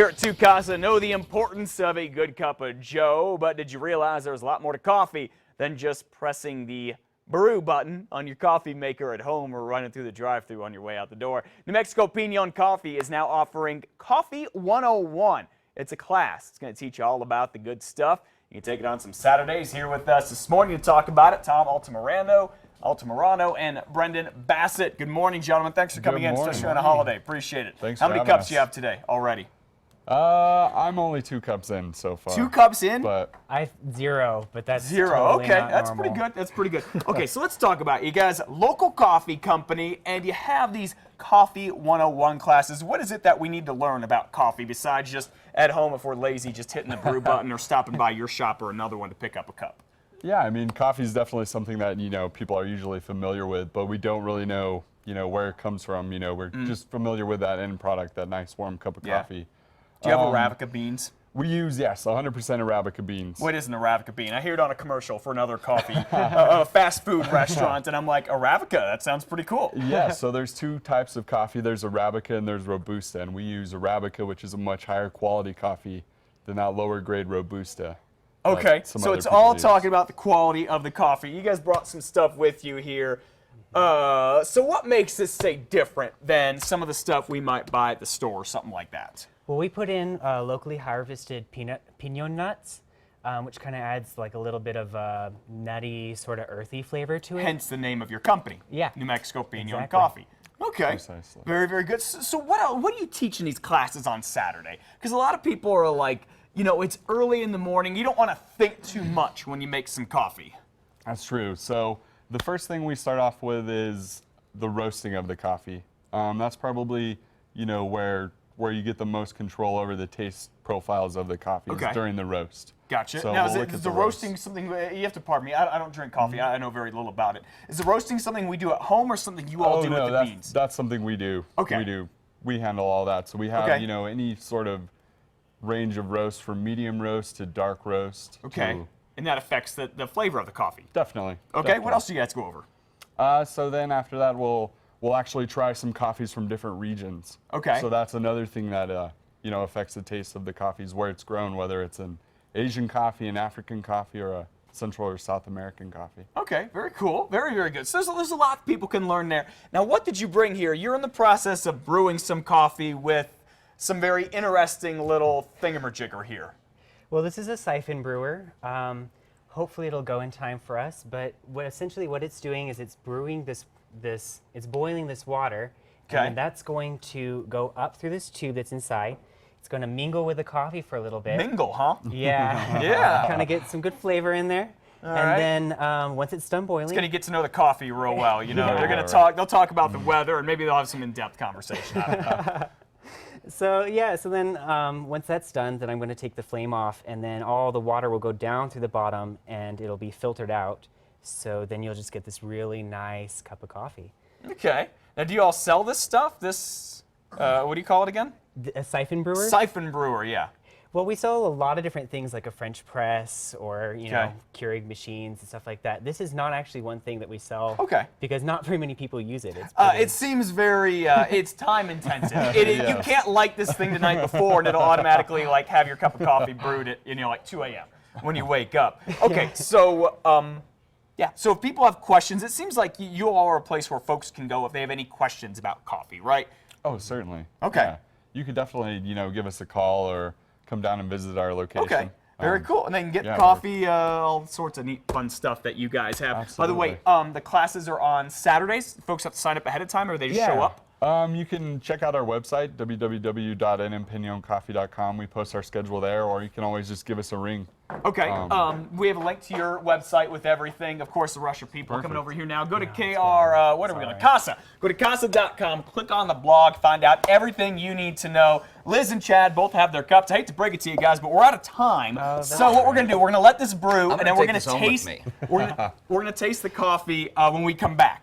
here at Two Casa know the importance of a good cup of joe, but did you realize there's a lot more to coffee than just pressing the brew button on your coffee maker at home or running through the drive-thru on your way out the door? New Mexico Pinon Coffee is now offering Coffee 101. It's a class. It's going to teach you all about the good stuff. You can take it on some Saturdays. Here with us this morning to talk about it, Tom Altamirano and Brendan Bassett. Good morning, gentlemen. Thanks for coming in, especially on a holiday. Appreciate it. Thanks. How many cups do you have today already? I'm only 2 cups in so far. 2 cups in? But I have 0, but that's zero. Totally Okay, not that's normal. pretty good. That's pretty good. Okay, so let's talk about it. You guys, local coffee company, and you have these Coffee 101 classes. What is it that we need to learn about coffee besides just at home if we're lazy, just hitting the brew button or stopping by your shop or another one to pick up a cup? yeah, I mean, coffee is definitely something that people are usually familiar with, but we don't really know where it comes from. We're just familiar with that end product, that nice warm cup of coffee. Do you have Arabica beans? We use 100% Arabica beans. What is an Arabica bean? I hear it on a commercial for another coffee, a fast food restaurant, and I'm like, Arabica, that sounds pretty cool. Yeah, so there's 2 types of coffee. There's Arabica and there's Robusta, and we use Arabica, which is a much higher quality coffee than that lower grade Robusta. Okay, so it's all talking about the quality of the coffee. You guys brought some stuff with you here. So what makes this, say, different than some of the stuff we might buy at the store or something like that? Well, we put in locally harvested pinon nuts, which kind of adds like a little bit of a nutty, sort of earthy flavor to it. Hence the name of your company. Yeah. New Mexico Pinon Exactly. Coffee. Okay. Precisely. Very, very good. So what do you teach in these classes on Saturday? Because a lot of people are like, it's early in the morning. You don't want to think too much when you make some coffee. That's true. So the first thing we start off with is the roasting of the coffee. That's probably, where you get the most control over the taste profiles of the coffee is during the roast. Gotcha. So now, we'll is the roasting something, you have to pardon me, I don't drink coffee, I know very little about it. Is the roasting something we do at home or something you all do with the beans? That's something we do. Okay. We handle all that. So we have, any sort of range of roast from medium roast to dark roast. Okay. And that affects the flavor of the coffee. Definitely. Okay, definitely. what else do you guys go over? So then after that, we'll actually try some coffees from different regions. Okay. So that's another thing that affects the taste of the coffees, where it's grown, whether it's an Asian coffee, an African coffee, or a Central or South American coffee. Okay, very cool. Very, very good. So there's a lot people can learn there. Now, what did you bring here? You're in the process of brewing some coffee with some very interesting little thingamajigger here. Well, this is a Siphon Brewer. Hopefully it'll go in time for us, but essentially what it's doing is it's brewing it's boiling this water, and that's going to go up through this tube that's inside. It's going to mingle with the coffee for a little bit. Mingle, huh? Yeah. Yeah. Kind of get some good flavor in there. Then once it's done boiling, It's going to get to know the coffee real well, They're going to they'll talk about the weather, and maybe they'll have some in-depth conversation out of it. So then once that's done, then I'm going to take the flame off, and then all the water will go down through the bottom, and it'll be filtered out. So then you'll just get this really nice cup of coffee. Okay. Now, do you all sell this stuff? This, what do you call it again? A Siphon Brewer? Siphon Brewer, yeah. Well, we sell a lot of different things like a French press or, Keurig machines and stuff like that. This is not actually one thing that we sell. Okay. Because not very many people use it. It seems very, it's time intensive. You can't light this thing the night before and it'll automatically have your cup of coffee brewed at, 2 a.m. when you wake up. Okay, so, so if people have questions, it seems like you all are a place where folks can go if they have any questions about coffee, right? Oh, certainly. Okay. Yeah. You could definitely, give us a call or come down and visit our location. Okay. Very cool. And they can get coffee, all sorts of neat, fun stuff that you guys have. Absolutely. By the way, the classes are on Saturdays. Folks have to sign up ahead of time, or they just show up? You can check out our website, www.nmpinoncoffee.com. We post our schedule there, or you can always just give us a ring. Okay. We have a link to your website with everything. Of course, the Russia people are coming over here now. Go to what are we going? Casa. Go to casa.com, click on the blog, find out everything you need to know. Liz and Chad both have their cups. I hate to break it to you guys, but we're out of time. So what we're going to do, we're going to let this brew, and then we're going to taste. We're going to taste the coffee when we come back.